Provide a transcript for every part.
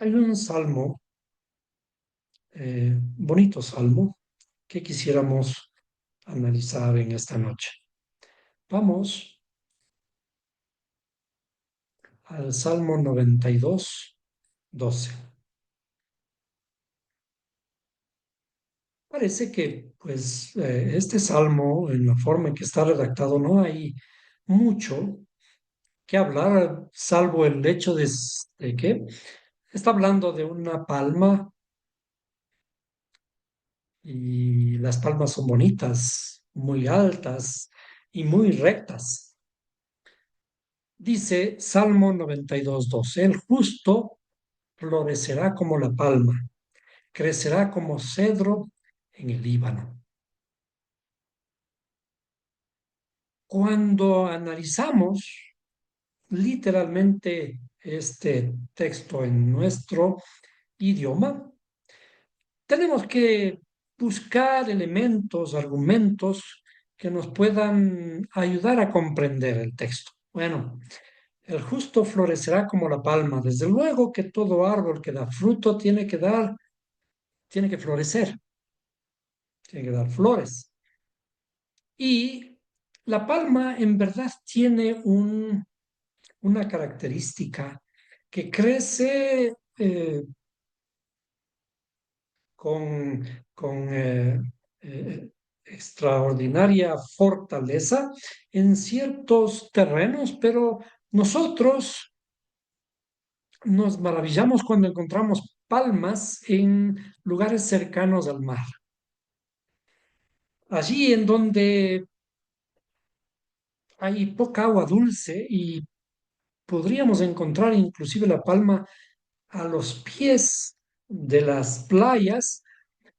Hay un salmo, bonito salmo, que quisiéramos analizar en esta noche. Vamos al Salmo 92, 12. Parece que, pues, este salmo, en la forma en que está redactado, no hay mucho que hablar, salvo el hecho de que está hablando de una palma y las palmas son bonitas, muy altas y muy rectas. Dice Salmo 92, 12, el justo florecerá como la palma, crecerá como cedro en el Líbano. Cuando analizamos literalmente este texto en nuestro idioma, tenemos que buscar elementos, argumentos que nos puedan ayudar a comprender el texto. Bueno, el justo florecerá como la palma. Desde luego que todo árbol que da fruto tiene que florecer, tiene que dar flores. Y la palma en verdad tiene una característica que crece con, con extraordinaria fortaleza en ciertos terrenos, pero nosotros nos maravillamos cuando encontramos palmas en lugares cercanos al mar. Allí en donde hay poca agua dulce y podríamos encontrar inclusive la palma a los pies de las playas,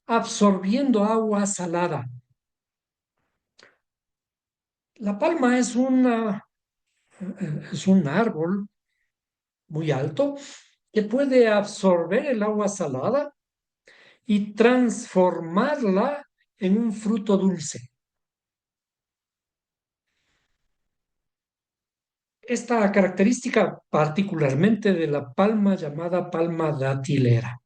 absorbiendo agua salada. La palma es un árbol muy alto que puede absorber el agua salada y transformarla en un fruto dulce. Esta característica particularmente de la palma llamada palma datilera.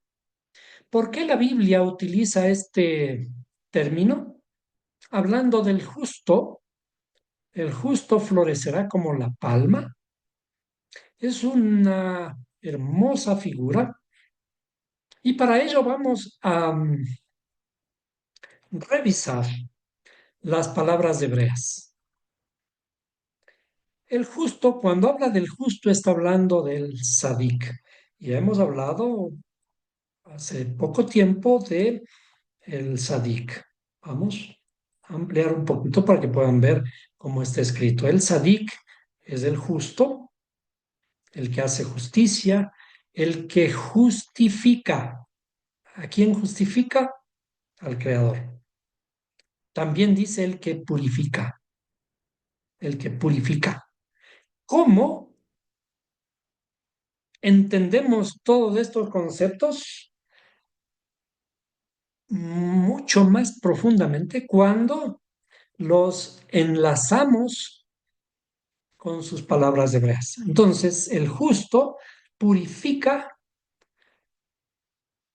¿Por qué la Biblia utiliza este término? Hablando del justo, el justo florecerá como la palma. Es una hermosa figura y para ello vamos a revisar las palabras hebreas. El justo, cuando habla del justo, está hablando del sadik. Ya hemos hablado hace poco tiempo de el sadik. Vamos a ampliar un poquito para que puedan ver cómo está escrito. El sadik es el justo, el que hace justicia, el que justifica. ¿A quién justifica? Al Creador. También dice el que purifica, el que purifica. ¿Cómo entendemos todos estos conceptos? Mucho más profundamente cuando los enlazamos con sus palabras hebreas. Entonces, el justo purifica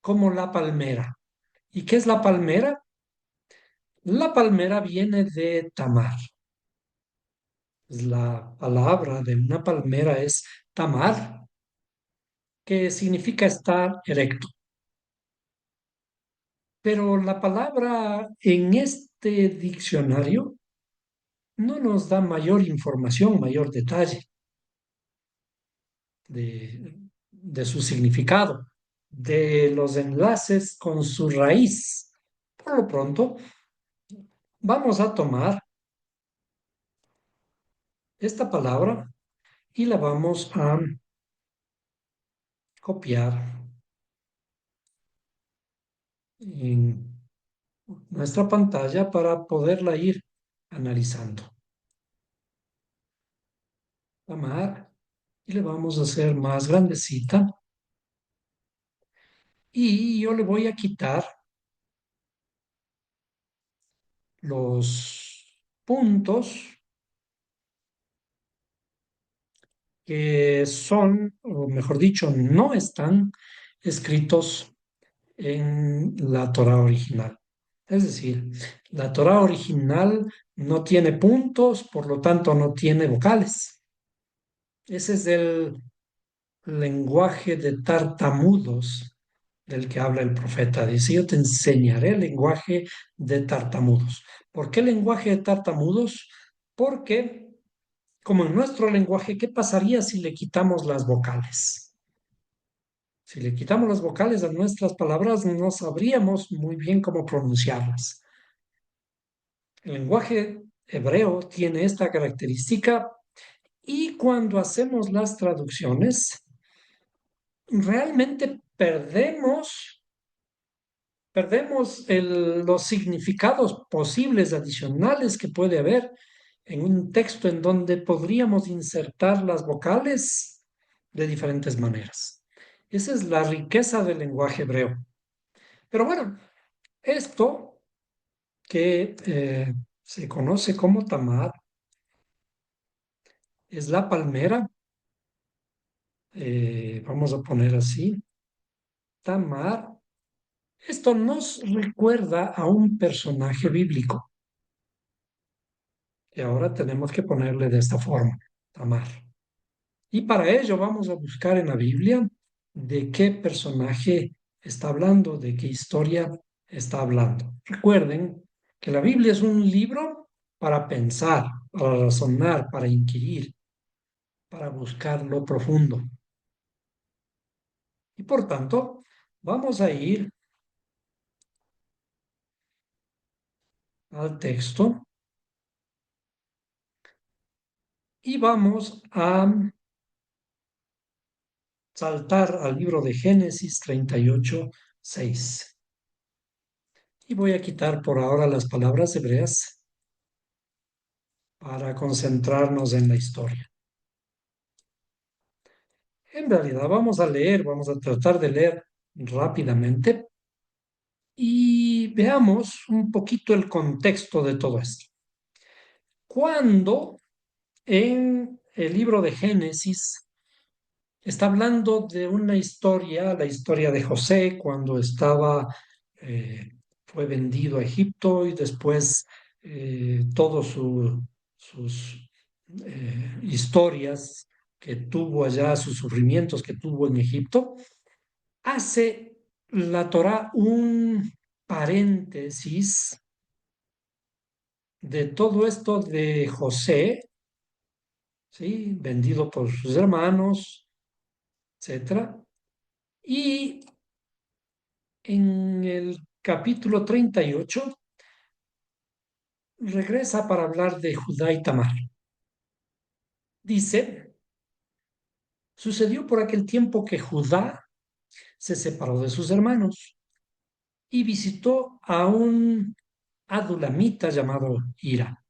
como la palmera. ¿Y qué es la palmera? La palmera viene de tamar. La palabra de una palmera es tamar, que significa estar erecto. Pero la palabra en este diccionario no nos da mayor información, mayor detalle de su significado, de los enlaces con su raíz. Por lo pronto, vamos a tomar esta palabra y la vamos a copiar en nuestra pantalla para poderla ir analizando. Tomar y le vamos a hacer más grandecita y yo le voy a quitar los puntos que son, o mejor dicho, no están escritos en la Torá original. Es decir, la Torá original no tiene puntos, por lo tanto no tiene vocales. Ese es el lenguaje de tartamudos del que habla el profeta. Dice, yo te enseñaré el lenguaje de tartamudos. ¿Por qué lenguaje de tartamudos? Porque, como en nuestro lenguaje, ¿qué pasaría si le quitamos las vocales? Si le quitamos las vocales a nuestras palabras, no sabríamos muy bien cómo pronunciarlas. El lenguaje hebreo tiene esta característica y cuando hacemos las traducciones, realmente perdemos los significados posibles adicionales que puede haber en un texto en donde podríamos insertar las vocales de diferentes maneras. Esa es la riqueza del lenguaje hebreo. Pero bueno, esto que se conoce como tamar es la palmera, vamos a poner así, tamar. Esto nos recuerda a un personaje bíblico y ahora tenemos que ponerle de esta forma, Tamar. Y para ello vamos a buscar en la Biblia de qué personaje está hablando, de qué historia está hablando. Recuerden que la Biblia es un libro para pensar, para razonar, para inquirir, para buscar lo profundo. Y por tanto, vamos a ir al texto y vamos a saltar al libro de Génesis 38, 6. Y voy a quitar por ahora las palabras hebreas para concentrarnos en la historia. En realidad vamos a tratar de leer rápidamente y veamos un poquito el contexto de todo esto. Cuando en el libro de Génesis está hablando de una historia, la historia de José, cuando eh, fue vendido a Egipto y después todas sus historias que tuvo allá, sus sufrimientos que tuvo en Egipto, hace la Torá un paréntesis de todo esto de José, ¿sí? Vendido por sus hermanos, etcétera. Y en el capítulo 38 regresa para hablar de Judá y Tamar. Dice, sucedió por aquel tiempo que Judá se separó de sus hermanos y visitó a un adulamita llamado Hira.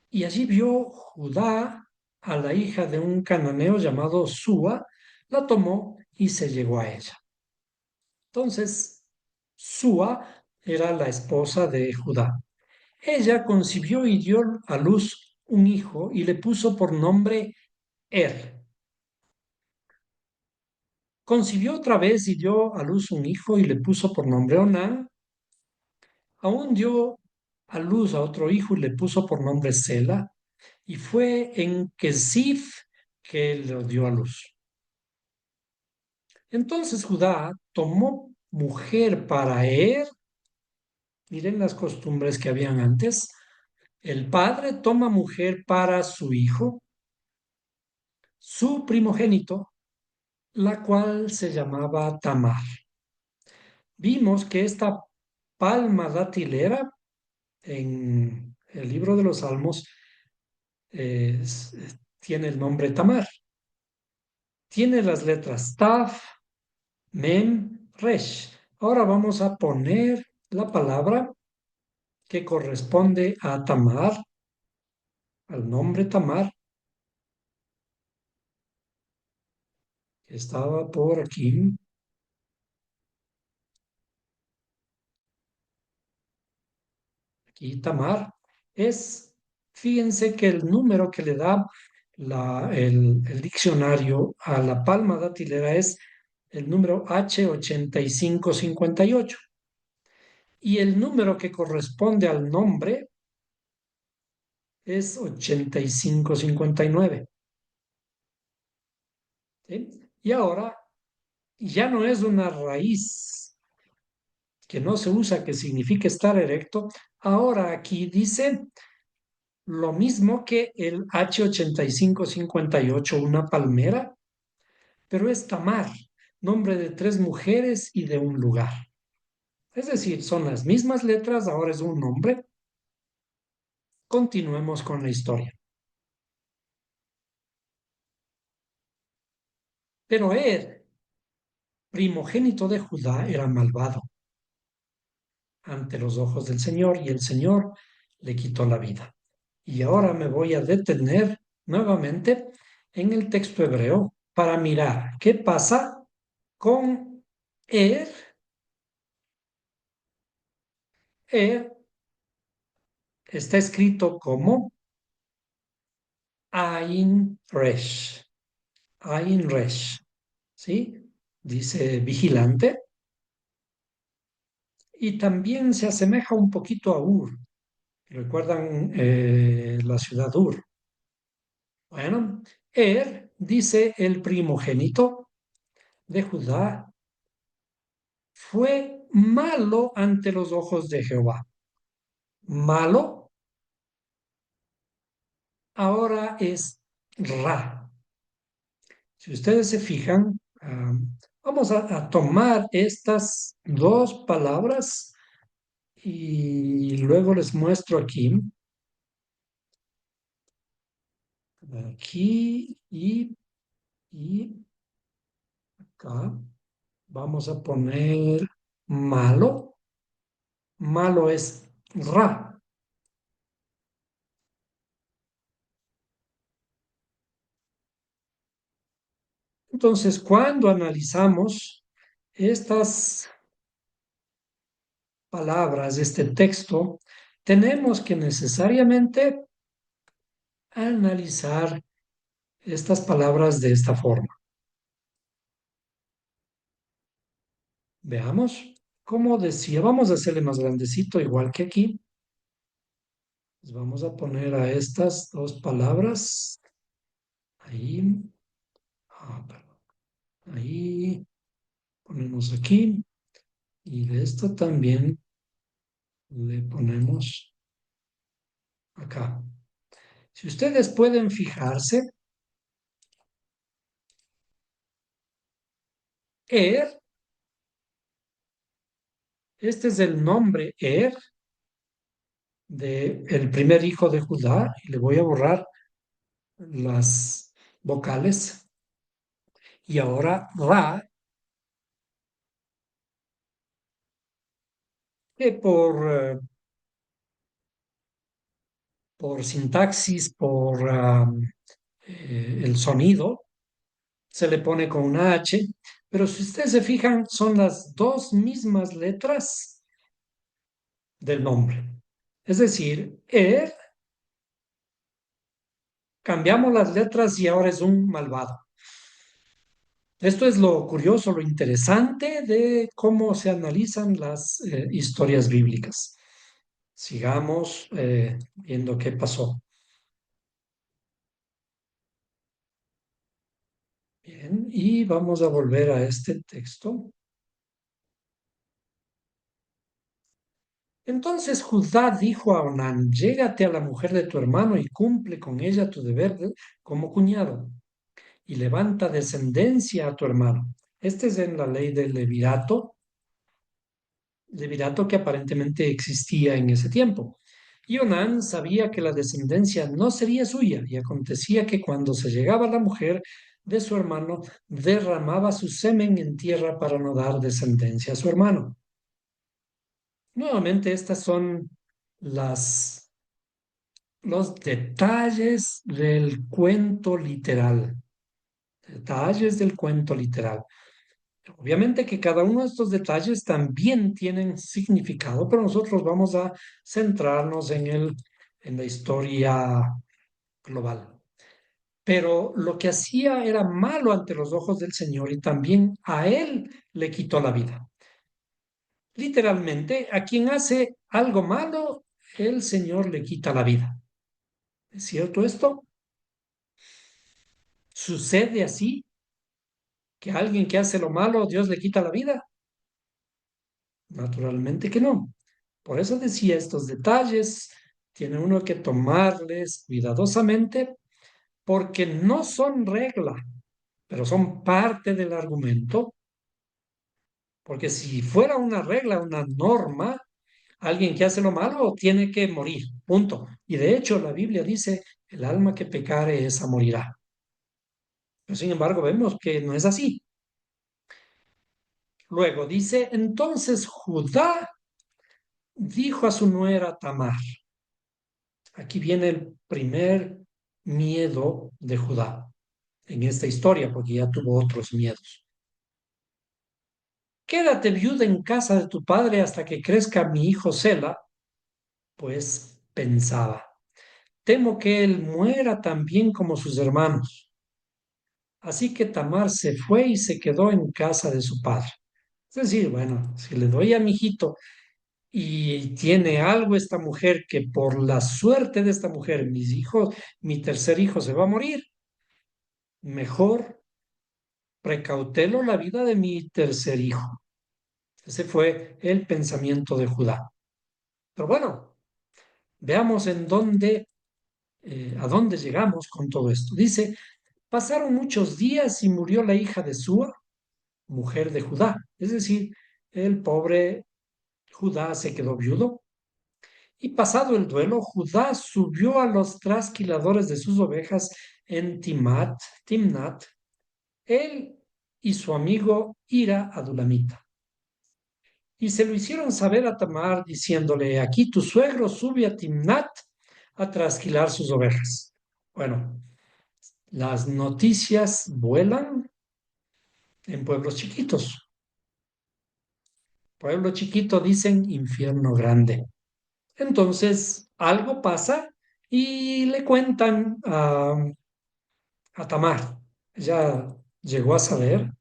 Y allí vio Judá a la hija de un cananeo llamado Súa, la tomó y se llegó a ella. Entonces, Súa era la esposa de Judá. Ella concibió y dio a luz un hijo y le puso por nombre Er. Concibió otra vez y dio a luz un hijo y le puso por nombre Onán. Aún dio a luz a otro hijo y le puso por nombre Sela. Y fue en Kesif que lo dio a luz. Entonces Judá tomó mujer para Er. Miren las costumbres que habían antes. El padre toma mujer para su hijo, su primogénito, la cual se llamaba Tamar. Vimos que esta palma datilera en el libro de los Salmos tiene el nombre Tamar. Tiene las letras Taf, Mem, Resh. Ahora vamos a poner la palabra que corresponde a Tamar, al nombre Tamar, que estaba por aquí. Aquí Tamar fíjense que el número que le da el diccionario a la palma datilera es el número H8558. Y el número que corresponde al nombre es 8559. ¿Sí? Y ahora ya no es una raíz que no se usa, que significa estar erecto. Ahora aquí dice lo mismo que el H8558, una palmera, pero es Tamar, nombre de tres mujeres y de un lugar. Es decir, son las mismas letras, ahora es un nombre. Continuemos con la historia. Pero primogénito de Judá, era malvado ante los ojos del Señor y el Señor le quitó la vida. Y ahora me voy a detener nuevamente en el texto hebreo para mirar qué pasa con Er. Er está escrito como Ain Resh. Ain Resh. ¿Sí? Dice vigilante. Y también se asemeja un poquito a Ur. ¿Recuerdan la ciudad Ur? Bueno, dice el primogénito de Judá, fue malo ante los ojos de Jehová. Malo ahora es Ra. Si ustedes se fijan, vamos a tomar estas dos palabras y luego les muestro aquí y acá. Vamos a poner malo. Malo es Ra. Entonces, cuando analizamos estas palabras, este texto, tenemos que necesariamente analizar estas palabras de esta forma. Veamos, como decía, vamos a hacerle más grandecito, igual que aquí. Les vamos a poner a estas dos palabras ahí, perdón, ahí, ponemos aquí, y de esto también le ponemos acá. Si ustedes pueden fijarse, Er, este es el nombre de el primer hijo de Judá, y le voy a borrar las vocales. Y ahora Ra, que por sintaxis, por el sonido, se le pone con una H, pero si ustedes se fijan, son las dos mismas letras del nombre. Es decir, cambiamos las letras y ahora es un malvado. Esto es lo curioso, lo interesante de cómo se analizan las historias bíblicas. Sigamos viendo qué pasó. Bien, y vamos a volver a este texto. Entonces Judá dijo a Onán, llégate a la mujer de tu hermano y cumple con ella tu deber como cuñado, y levanta descendencia a tu hermano. Este es en la ley del levirato que aparentemente existía en ese tiempo. Y Onán sabía que la descendencia no sería suya, y acontecía que cuando se llegaba la mujer de su hermano, derramaba su semen en tierra para no dar descendencia a su hermano. Nuevamente, estas son las, los detalles del cuento literal. Detalles del cuento literal. Obviamente que cada uno de estos detalles también tienen significado, pero nosotros vamos a centrarnos en la historia global. pero lo que hacía era malo ante los ojos del Señor y también a él le quitó la vida. Literalmente, a quien hace algo malo, el Señor le quita la vida. ¿Es cierto esto? ¿Sucede así? ¿Que a alguien que hace lo malo, Dios le quita la vida? Naturalmente que no. Por eso decía estos detalles, tiene uno que tomarles cuidadosamente porque no son regla, pero son parte del argumento, porque si fuera una regla, una norma, alguien que hace lo malo tiene que morir, punto. Y de hecho la Biblia dice, el alma que pecare esa morirá. Pero sin embargo vemos que no es así. Luego dice, entonces Judá dijo a su nuera Tamar, aquí viene el primer miedo de Judá en esta historia, porque ya tuvo otros miedos. Quédate viuda en casa de tu padre hasta que crezca mi hijo Sela, pues pensaba, temo que él muera también como sus hermanos. Así que Tamar se fue y se quedó en casa de su padre. Es decir, bueno, si le doy a mi hijito y tiene algo esta mujer que por la suerte de esta mujer, mis hijos, mi tercer hijo se va a morir, mejor precautelo la vida de mi tercer hijo. Ese fue el pensamiento de Judá. Pero bueno, veamos a dónde llegamos con todo esto. Dice, pasaron muchos días y murió la hija de Súa, mujer de Judá. Es decir, el pobre Judá se quedó viudo. Y pasado el duelo, Judá subió a los trasquiladores de sus ovejas en Timnat, él y su amigo Ira Adulamita. Y se lo hicieron saber a Tamar, diciéndole, aquí tu suegro sube a Timnat a trasquilar sus ovejas. Bueno, las noticias vuelan en pueblos chiquitos. Pueblo chiquito dicen infierno grande. Entonces, algo pasa y le cuentan a Tamar. Ella llegó a saber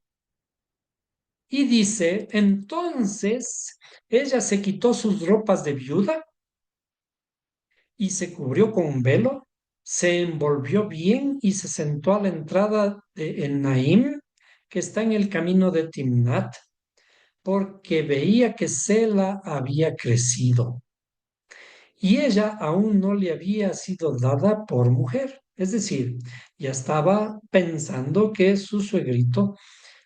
y dice, entonces ella se quitó sus ropas de viuda y se cubrió con un velo, se envolvió bien y se sentó a la entrada de Enaim, que está en el camino de Timnat, porque veía que Sela había crecido y ella aún no le había sido dada por mujer. Es decir, ya estaba pensando que su suegrito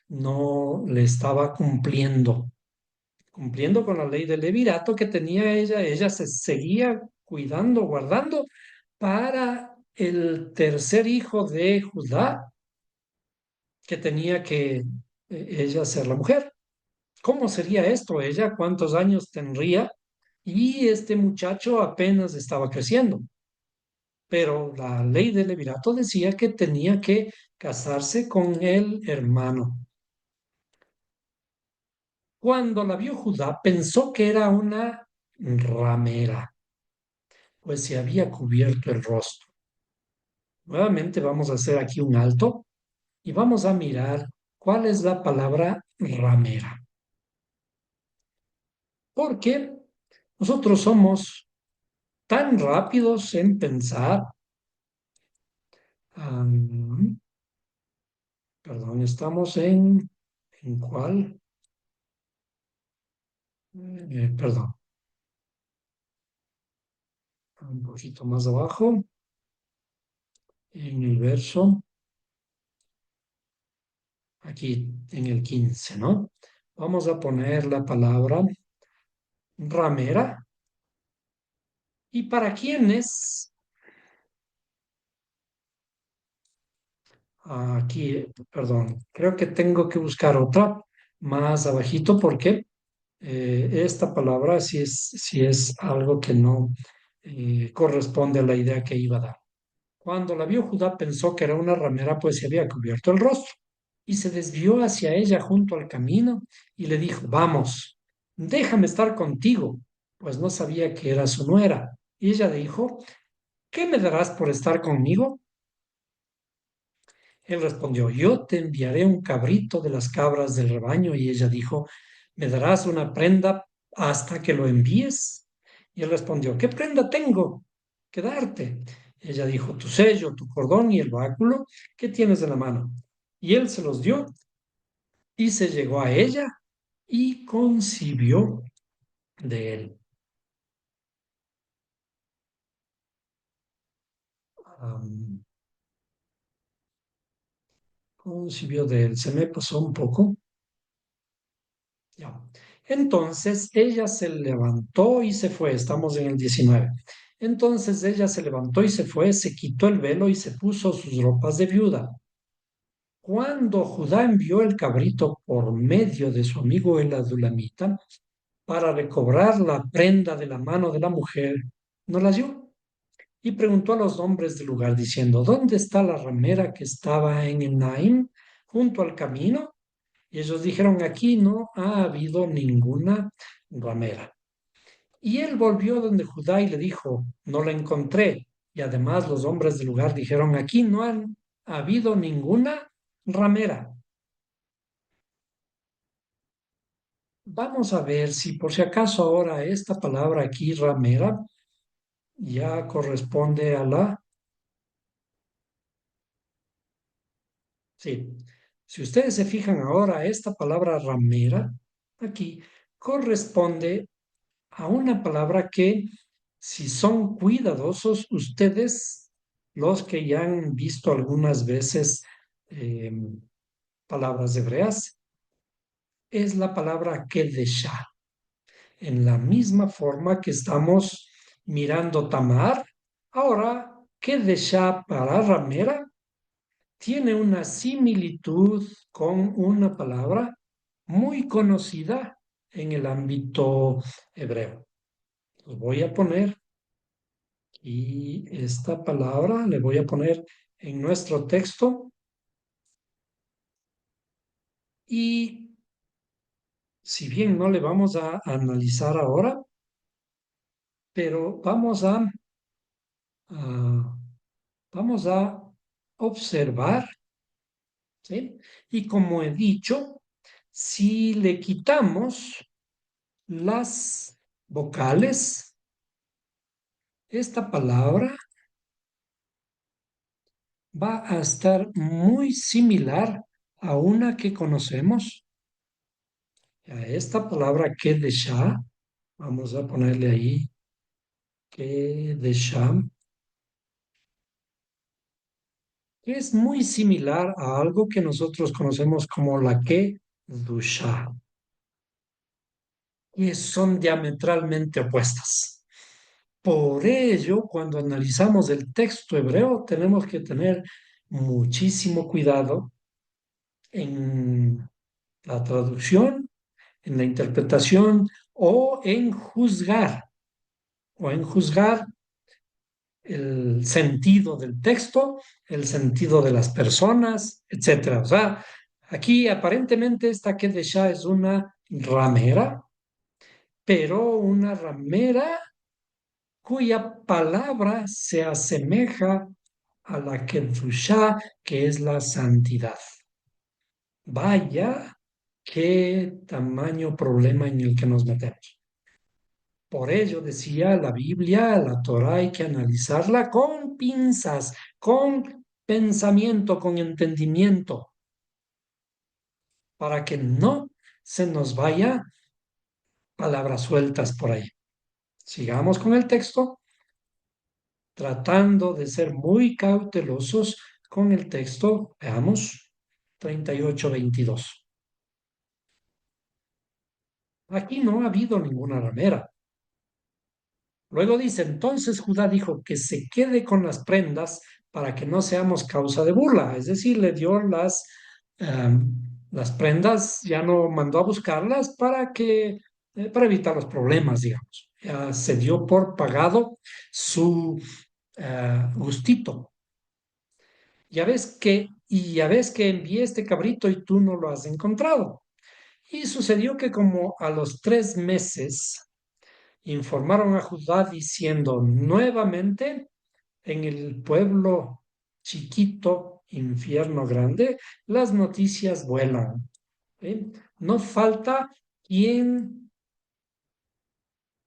no le estaba cumpliendo con la ley del levirato que tenía ella. Ella se seguía cuidando, guardando para el tercer hijo de Judá, que tenía que ella ser la mujer. ¿Cómo sería esto? ¿Ella cuántos años tendría? Y este muchacho apenas estaba creciendo. Pero la ley del levirato decía que tenía que casarse con el hermano. Cuando la vio Judá, pensó que era una ramera, pues se había cubierto el rostro. Nuevamente vamos a hacer aquí un alto y vamos a mirar cuál es la palabra ramera. Porque nosotros somos tan rápidos en pensar, am, perdón, estamos ¿en cuál? Perdón, un poquito más abajo, en el verso, aquí en el 15, ¿no? Vamos a poner la palabra ramera. ¿Y para quiénes? Aquí, perdón, creo que tengo que buscar otra más abajito porque esta palabra sí es algo que no corresponde a la idea que iba a dar. Cuando la vio Judá pensó que era una ramera, pues se había cubierto el rostro y se desvió hacia ella junto al camino y le dijo, vamos, déjame estar contigo, pues no sabía que era su nuera. Y ella dijo, ¿qué me darás por estar conmigo? Él respondió, yo te enviaré un cabrito de las cabras del rebaño. Y ella dijo, ¿me darás una prenda hasta que lo envíes? Y él respondió, ¿qué prenda tengo que darte? Ella dijo, tu sello, tu cordón y el báculo que tienes en la mano. Y él se los dio y se llegó a ella y concibió de él. Am, Concibió de él. Se me pasó un poco. Ya. Entonces ella se levantó y se fue. Estamos en el 19. Entonces ella se levantó y se fue, se quitó el velo y se puso sus ropas de viuda. Cuando Judá envió el cabrito por medio de su amigo el adulamita para recobrar la prenda de la mano de la mujer, no la dio. Y preguntó a los hombres del lugar diciendo, ¿dónde está la ramera que estaba en Enaim, junto al camino? Y ellos dijeron, aquí no ha habido ninguna ramera. Y él volvió donde Judá y le dijo, no la encontré. Y además los hombres del lugar dijeron, aquí no han habido ninguna ramera. Vamos a ver si por si acaso ahora esta palabra aquí, ramera, ya corresponde a la... Sí, si ustedes se fijan ahora, esta palabra ramera aquí corresponde a una palabra que, si son cuidadosos, ustedes, los que ya han visto algunas veces eh, palabras hebreas, es la palabra kedeshá. En la misma forma que estamos mirando Tamar, ahora kedeshá para ramera tiene una similitud con una palabra muy conocida en el ámbito hebreo. Lo voy a poner. Y esta palabra le voy a poner en nuestro texto y si bien no le vamos a analizar ahora, pero a- vamos a observar, ¿sí? Y como he dicho, si le quitamos las vocales, esta palabra va a estar muy similar a una que conocemos. A esta palabra que de Shah, vamos a ponerle ahí que de Shah, que es muy similar a algo que nosotros conocemos como la que Dusha, que son diametralmente opuestas. Por ello, cuando analizamos el texto hebreo, tenemos que tener muchísimo cuidado en la traducción, en la interpretación o en juzgar el sentido del texto, el sentido de las personas, etcétera. O sea, aquí aparentemente esta Kedeshá es una ramera, pero una ramera cuya palabra se asemeja a la Kedushá, que es la santidad. Vaya qué tamaño problema en el que nos metemos. Por ello decía la Biblia, la Torá, hay que analizarla con pinzas, con pensamiento, con entendimiento, para que no se nos vaya palabras sueltas por ahí. Sigamos con el texto, tratando de ser muy cautelosos con el texto. Veamos, 38:22. Aquí no ha habido ninguna ramera. Luego dice, entonces Judá dijo que se quede con las prendas para que no seamos causa de burla. Es decir, le dio las prendas, ya no mandó a buscarlas para evitar los problemas, digamos. Ya se dio por pagado su gustito. Ya ves que envié este cabrito y tú no lo has encontrado. Y sucedió que como a los 3 meses informaron a Judá diciendo nuevamente en el pueblo chiquito infierno grande, las noticias vuelan. ¿Sí? No falta quien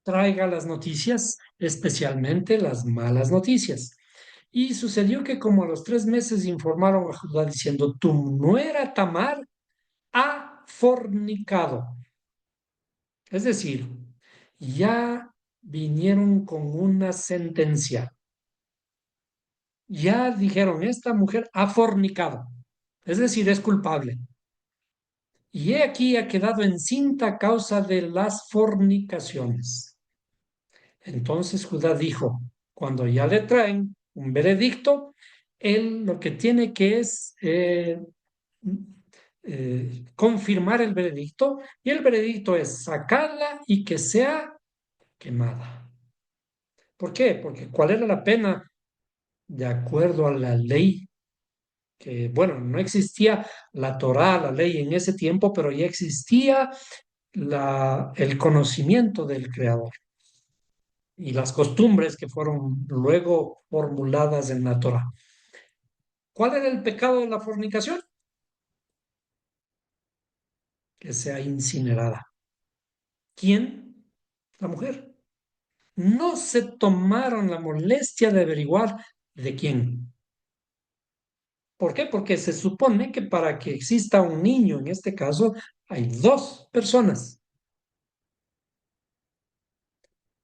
traiga las noticias, especialmente las malas noticias. Y sucedió que como a los 3 meses informaron a Judá diciendo, tu nuera Tamar ha fornicado. Es decir, ya vinieron con una sentencia. Ya dijeron, esta mujer ha fornicado. Es decir, es culpable. Y he aquí ha quedado encinta a causa de las fornicaciones. Entonces Judá dijo, cuando ya le traen un veredicto, él lo que tiene que es confirmar el veredicto, y el veredicto es sacarla y que sea quemada. ¿Por qué? Porque ¿cuál era la pena de acuerdo a la ley? Que, bueno, no existía la Torá, la ley en ese tiempo, pero ya existía el conocimiento del Creador y las costumbres que fueron luego formuladas en la Torá. ¿Cuál era el pecado de la fornicación? Que sea incinerada. ¿Quién? La mujer. No se tomaron la molestia de averiguar de quién. ¿Por qué? Porque se supone que para que exista un niño, en este caso, hay dos personas.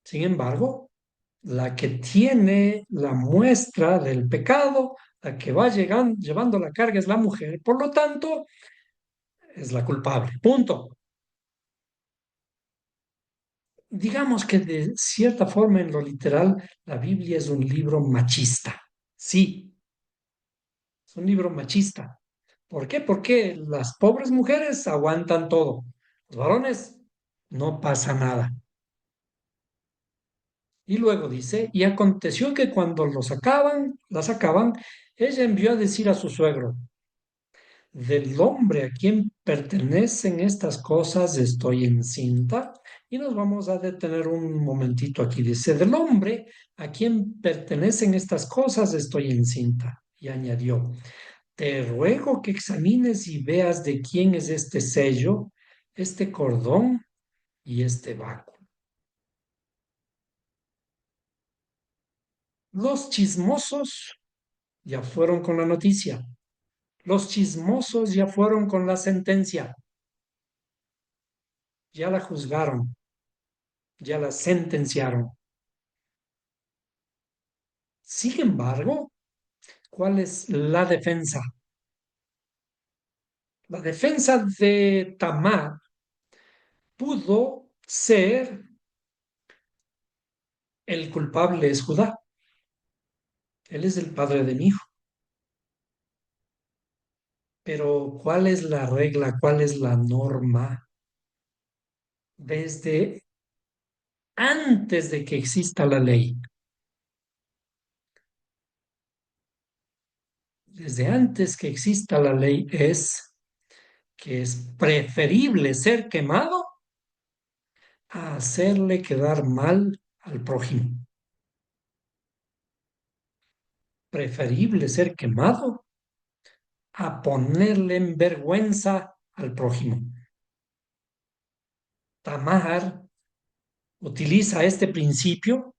Sin embargo, la que tiene la muestra del pecado, la que va llevando la carga es la mujer, por lo tanto, es la culpable. Punto. Digamos que de cierta forma, en lo literal, la Biblia es un libro machista. Sí, es un libro machista. ¿Por qué? Porque las pobres mujeres aguantan todo. Los varones no pasa nada. Y luego dice, y aconteció que cuando la sacaban, ella envió a decir a su suegro, del hombre a quien pertenecen estas cosas estoy encinta. Y nos vamos a detener un momentito aquí. Dice, del hombre a quien pertenecen estas cosas estoy encinta. Y añadió, te ruego que examines y veas de quién es este sello, este cordón y este báculo. Los chismosos ya fueron con la noticia. Los chismosos ya fueron con la sentencia. Ya la juzgaron, ya la sentenciaron. Sin embargo, ¿cuál es la defensa? La defensa de Tamar pudo ser el culpable es Judá. Él es el padre de mi hijo. Pero ¿cuál es la regla? ¿Cuál es la norma? Desde antes de que exista la ley, desde antes que exista la ley es que es preferible ser quemado a hacerle quedar mal al prójimo. Preferible ser quemado a ponerle en vergüenza al prójimo. Tamar utiliza este principio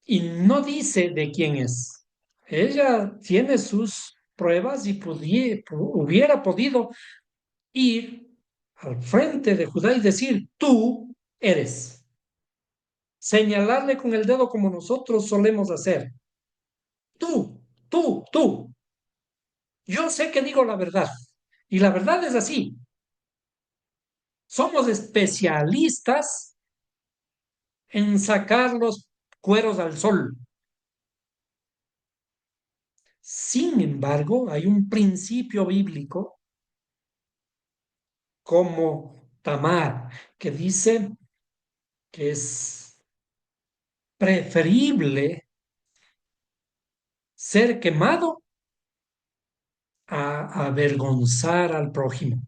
y no dice de quién es. Ella tiene sus pruebas y hubiera podido ir al frente de Judá y decir, tú eres. Señalarle con el dedo como nosotros solemos hacer. Tú. Yo sé que digo la verdad. Y la verdad es así. Somos especialistas en sacar los cueros al sol. Sin embargo, hay un principio bíblico como Tamar que dice que es preferible ser quemado a avergonzar al prójimo.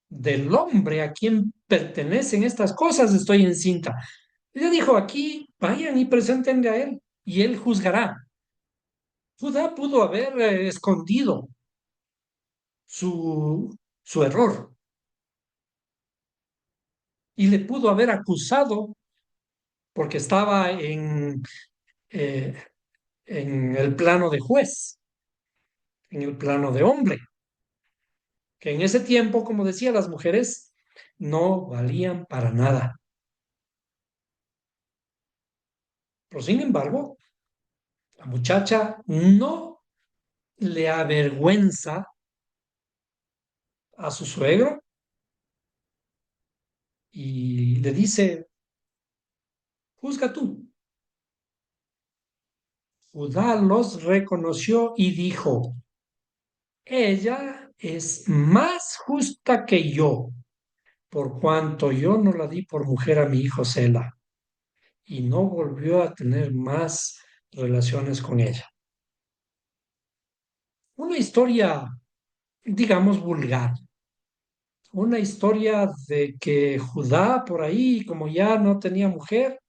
Del hombre a quien pertenecen estas cosas estoy encinta. Ella dijo, aquí vayan y preséntenle a él y él juzgará. Judá pudo haber escondido su error y le pudo haber acusado porque estaba eh, en el plano de juez, en el plano de hombre, que en ese tiempo, como decía, las mujeres no valían para nada. Pero sin embargo, la muchacha no le avergüenza a su suegro y le dice, juzga tú. Judá los reconoció y dijo, ella es más justa que yo, por cuanto yo no la di por mujer a mi hijo Sela, y no volvió a tener más relaciones con ella. Una historia, digamos, vulgar, una historia de que Judá por ahí, como ya no tenía mujer,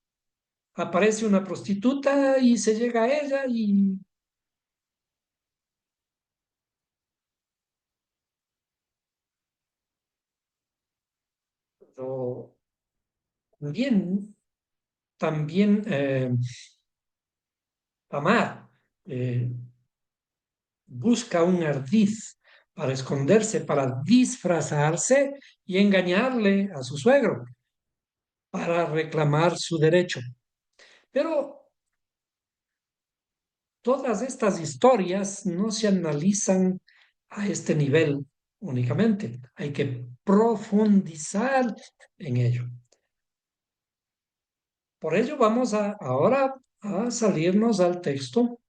aparece una prostituta y se llega a ella y lo- también, también Tamar busca un ardiz para esconderse, para disfrazarse y engañarle a su suegro para reclamar su derecho. Pero todas estas historias no se analizan a este nivel únicamente. Hay que profundizar en ello. Por ello vamos ahora a salirnos al texto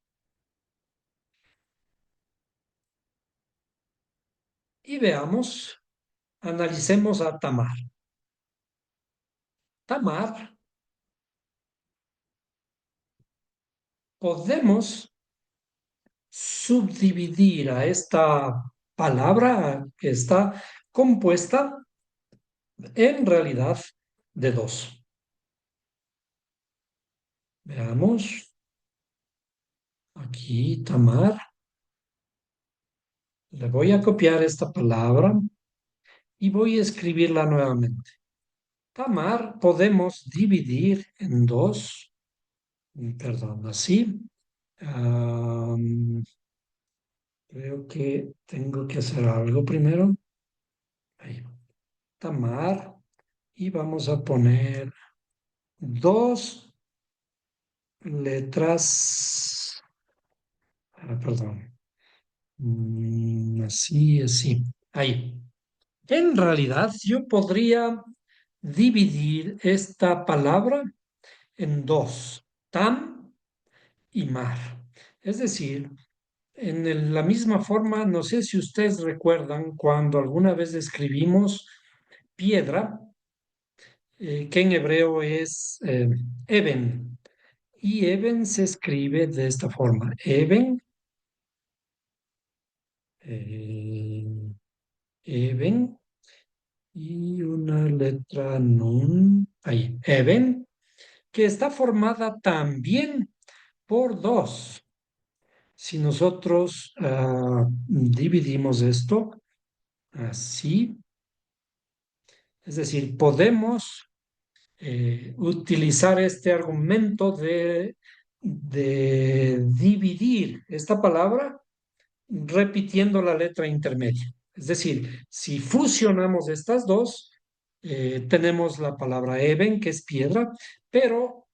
y veamos, analicemos a Tamar. Tamar, podemos subdividir a esta palabra que está compuesta en realidad de dos. Veamos, aquí Tamar, le voy a copiar esta palabra y voy a escribirla nuevamente. Tamar podemos dividir en dos, perdón, así. Am, creo que tengo que hacer algo primero. Ahí, Tamar, y vamos a poner dos letras, perdón, así, así, ahí. En realidad, yo podría dividir esta palabra en dos, tam y mar. Es decir, la misma forma, no sé si ustedes recuerdan cuando alguna vez escribimos piedra, que en hebreo es eben, y eben se escribe de esta forma, eben, eh, eben, y una letra nun, ahí, eben, que está formada también por dos. Si nosotros dividimos esto así, es decir, podemos utilizar este argumento de dividir esta palabra repitiendo la letra intermedia. Es decir, si fusionamos estas dos, tenemos la palabra eben, que es piedra, pero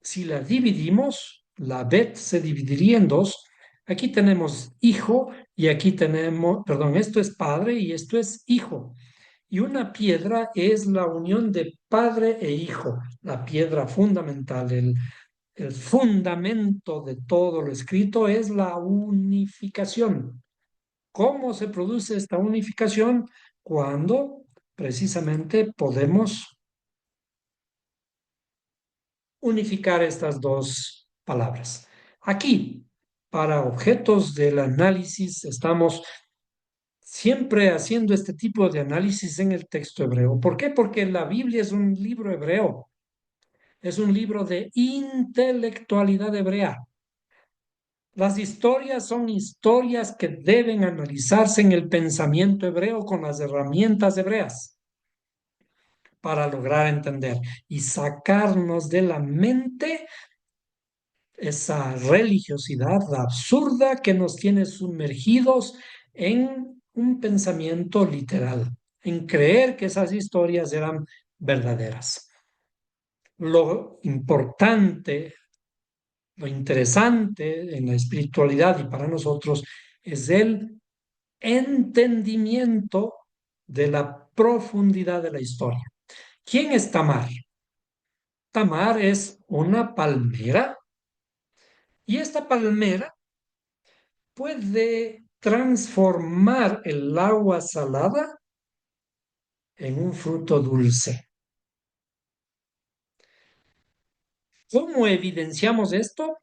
si la dividimos, la bet se dividiría en dos. Aquí tenemos hijo y aquí tenemos, perdón, esto es padre y esto es hijo. Y una piedra es la unión de padre e hijo, la piedra fundamental, el fundamento de todo lo escrito es la unificación. ¿Cómo se produce esta unificación? Cuando precisamente podemos unificar estas dos palabras. Aquí, para objetos del análisis, estamos siempre haciendo este tipo de análisis en el texto hebreo. ¿Por qué? Porque la Biblia es un libro hebreo, es un libro de intelectualidad hebrea. Las historias son historias que deben analizarse en el pensamiento hebreo con las herramientas hebreas para lograr entender y sacarnos de la mente esa religiosidad absurda que nos tiene sumergidos en un pensamiento literal, en creer que esas historias eran verdaderas. Lo importante, lo interesante en la espiritualidad y para nosotros es el entendimiento de la profundidad de la historia. ¿Quién es Tamar? Tamar es una palmera y esta palmera puede transformar el agua salada en un fruto dulce. ¿Cómo evidenciamos esto?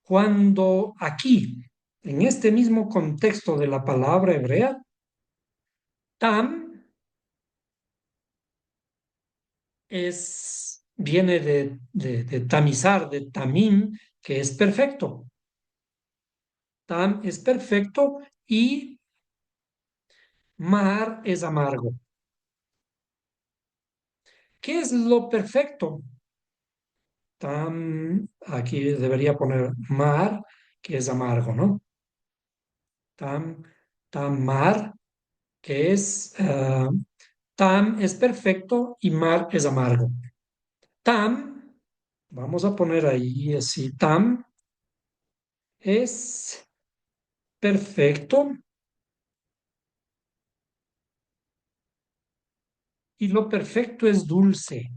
Cuando aquí, en este mismo contexto de la palabra hebrea, tam viene de tamizar, de tamim, que es perfecto. Tam es perfecto y mar es amargo. ¿Qué es lo perfecto? Aquí debería poner mar, que es amargo, ¿no? Tam, mar, que es, tam es perfecto y mar es amargo. Tam, vamos a poner ahí así, tam es perfecto y lo perfecto es dulce.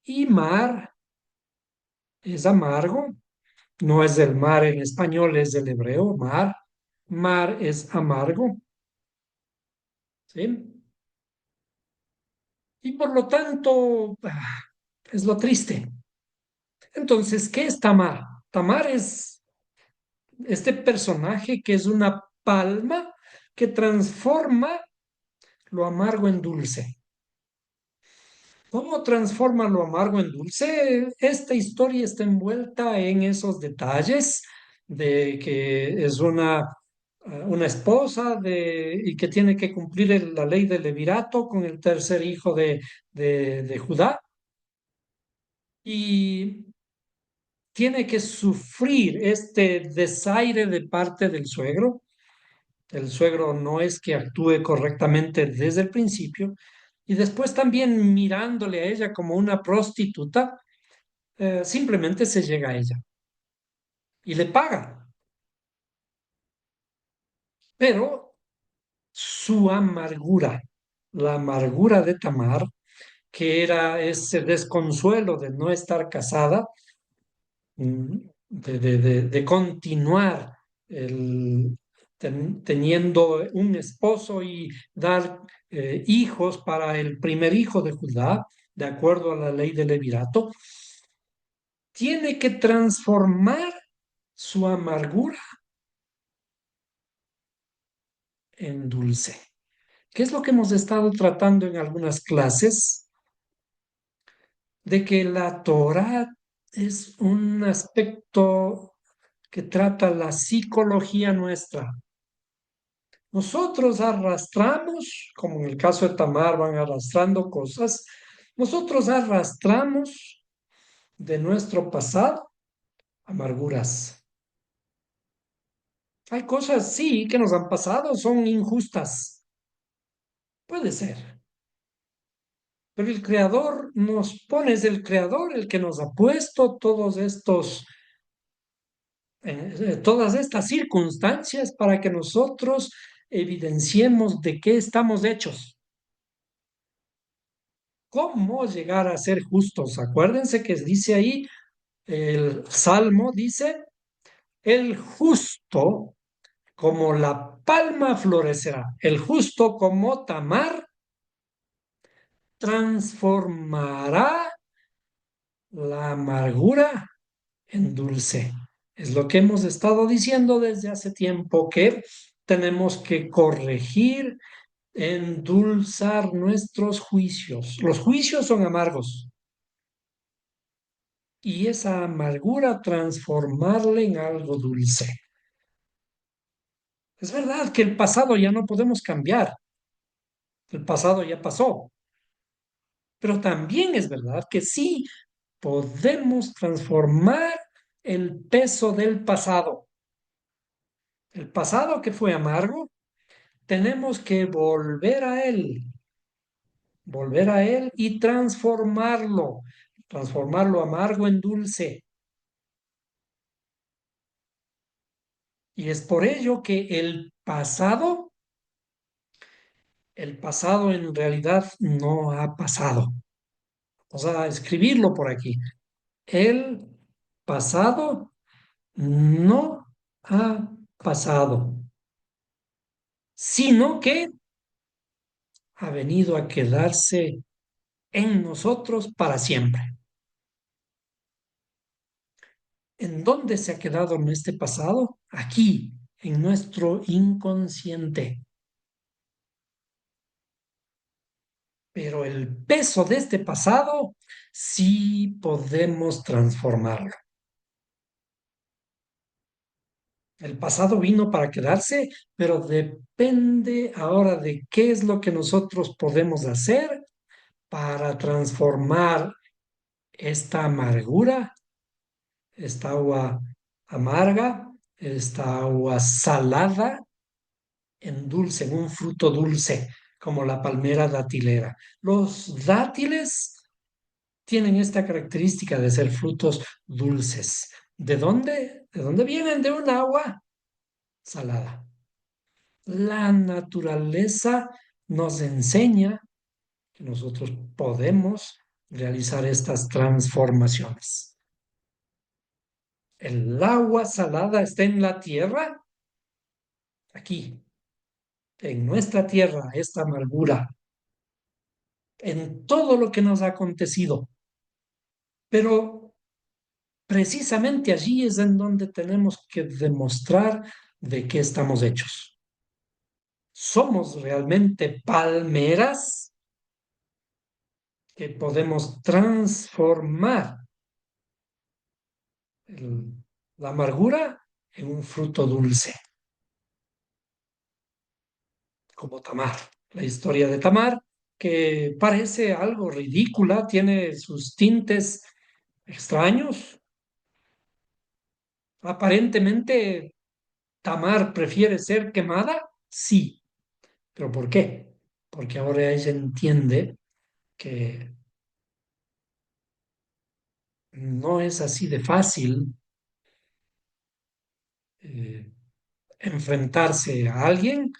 Y mar es amargo, no es del mar en español, es del hebreo, mar. Mar es amargo, ¿sí? Y por lo tanto, es lo triste. Entonces, ¿qué es Tamar? Tamar es este personaje que es una palma que transforma lo amargo en dulce. ¿Cómo transforma lo amargo en dulce? Esta historia está envuelta en esos detalles de que es una esposa y que tiene que cumplir la ley del levirato con el tercer hijo de Judá y tiene que sufrir este desaire de parte del suegro. El suegro no es que actúe correctamente desde el principio y después también mirándole a ella como una prostituta, simplemente se llega a ella y le paga. Pero su amargura, la amargura de Tamar, que era ese desconsuelo de no estar casada, de continuar teniendo un esposo y dar hijos para el primer hijo de Judá, de acuerdo a la ley del levirato, tiene que transformar su amargura en dulce. ¿Qué es lo que hemos estado tratando en algunas clases? De que la Torah es un aspecto que trata la psicología nuestra. Nosotros arrastramos, como en el caso de Tamar, van arrastrando cosas, nosotros arrastramos de nuestro pasado amarguras. Hay cosas, sí, que nos han pasado, son injustas. Puede ser. Pero el creador nos pone, es el creador el que nos ha puesto todas estas circunstancias para que nosotros evidenciemos de qué estamos hechos. ¿Cómo llegar a ser justos? Acuérdense que dice ahí, el Salmo dice, el justo como la palma florecerá, el justo como Tamar transformará la amargura en dulce. Es lo que hemos estado diciendo desde hace tiempo, que tenemos que corregir endulzar nuestros juicios. Los juicios son amargos y esa amargura transformarla en algo dulce. Es verdad que el pasado ya no podemos cambiar, el pasado ya pasó, pero también es verdad que sí podemos transformar el peso del pasado. El pasado que fue amargo, tenemos que volver a él y transformarlo amargo en dulce. Y es por ello que el pasado en realidad no ha pasado. Vamos a escribirlo por aquí. El pasado no ha pasado, sino que ha venido a quedarse en nosotros para siempre. ¿En dónde se ha quedado en este pasado? Aquí, en nuestro inconsciente. Pero el peso de este pasado sí podemos transformarlo. El pasado vino para quedarse, pero depende ahora de qué es lo que nosotros podemos hacer para transformar esta amargura, esta agua amarga, esta agua salada en dulce, en un fruto dulce, como la palmera datilera. Los dátiles tienen esta característica de ser frutos dulces. ¿De dónde? ¿De dónde vienen? De un agua salada. La naturaleza nos enseña que nosotros podemos realizar estas transformaciones. El agua salada está en la tierra, aquí, en nuestra tierra, esta amargura, en todo lo que nos ha acontecido. Pero precisamente allí es en donde tenemos que demostrar de qué estamos hechos. ¿Somos realmente palmeras que podemos transformar la amargura en un fruto dulce, como Tamar? La historia de Tamar, que parece algo ridícula, tiene sus tintes extraños. Aparentemente, Tamar prefiere ser quemada, sí. ¿Pero por qué? Porque ahora ella entiende que no es así de fácil eh, enfrentarse a alguien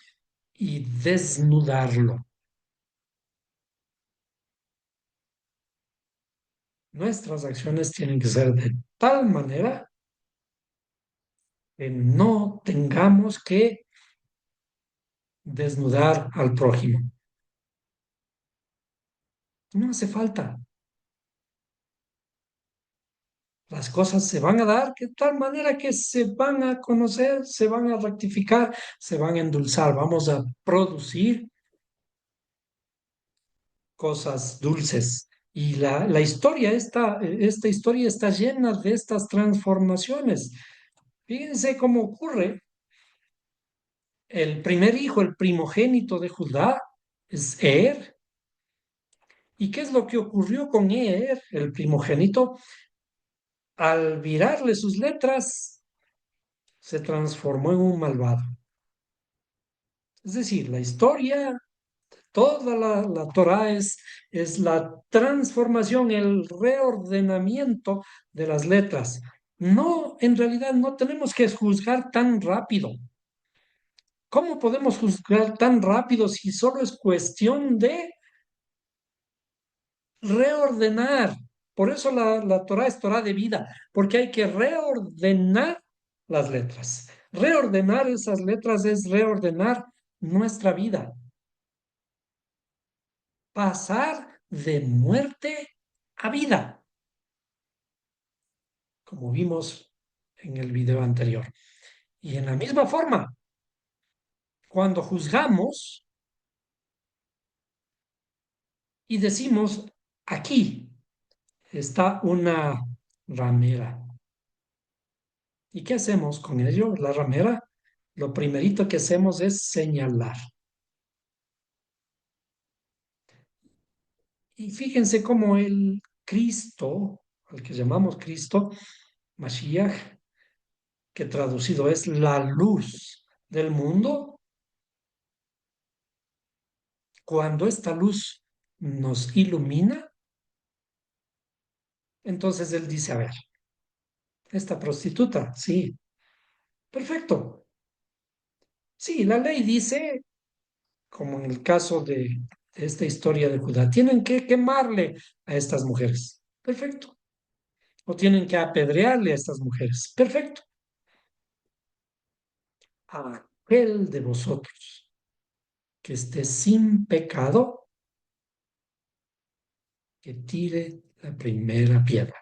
y desnudarlo. Nuestras acciones tienen que ser de tal manera que no tengamos que desnudar al prójimo. No hace falta. Las cosas se van a dar de tal manera que se van a conocer, se van a rectificar, se van a endulzar. Vamos a producir cosas dulces. Y la historia, esta historia está llena de estas transformaciones. Fíjense cómo ocurre. El primer hijo, el primogénito de Judá, es Er. ¿Y qué es lo que ocurrió con Er, el primogénito? Al virarle sus letras, se transformó en un malvado. Es decir, la historia, toda la Torá es la transformación, el reordenamiento de las letras. No, en realidad no tenemos que juzgar tan rápido. ¿Cómo podemos juzgar tan rápido si solo es cuestión de reordenar? Por eso la Torá es Torá de vida, porque hay que reordenar las letras. Reordenar esas letras es reordenar nuestra vida. Pasar de muerte a vida, como vimos en el video anterior. Y en la misma forma, cuando juzgamos, y decimos, aquí está una ramera. ¿Y qué hacemos con ello? La ramera, lo primerito que hacemos es señalar. Y fíjense cómo el Cristo, al que llamamos Cristo, Mashiach, que traducido es la luz del mundo, cuando esta luz nos ilumina, entonces él dice, a ver, esta prostituta, sí, perfecto. Sí, la ley dice, como en el caso de esta historia de Judá, tienen que quemarle a estas mujeres. Perfecto. O tienen que apedrearle a estas mujeres. Perfecto. Aquel de vosotros que esté sin pecado, que tire la primera piedra.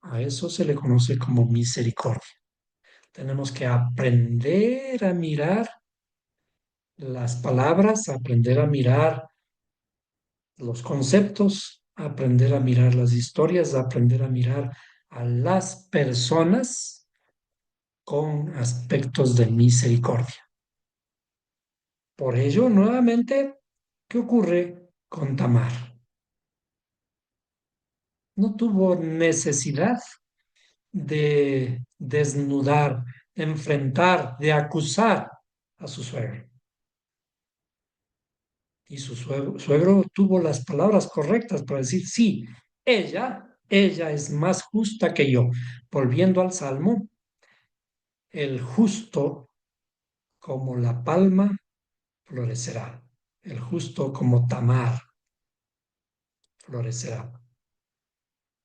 A eso se le conoce como misericordia. Tenemos que aprender a mirar las palabras, aprender a mirar los conceptos, aprender a mirar las historias, aprender a mirar a las personas con aspectos de misericordia. Por ello, nuevamente, ¿qué ocurre con Tamar? No tuvo necesidad de desnudar, de enfrentar, de acusar a su suegro. Y su suegro tuvo las palabras correctas para decir, sí, ella es más justa que yo. Volviendo al Salmo, el justo como la palma florecerá, el justo como Tamar florecerá.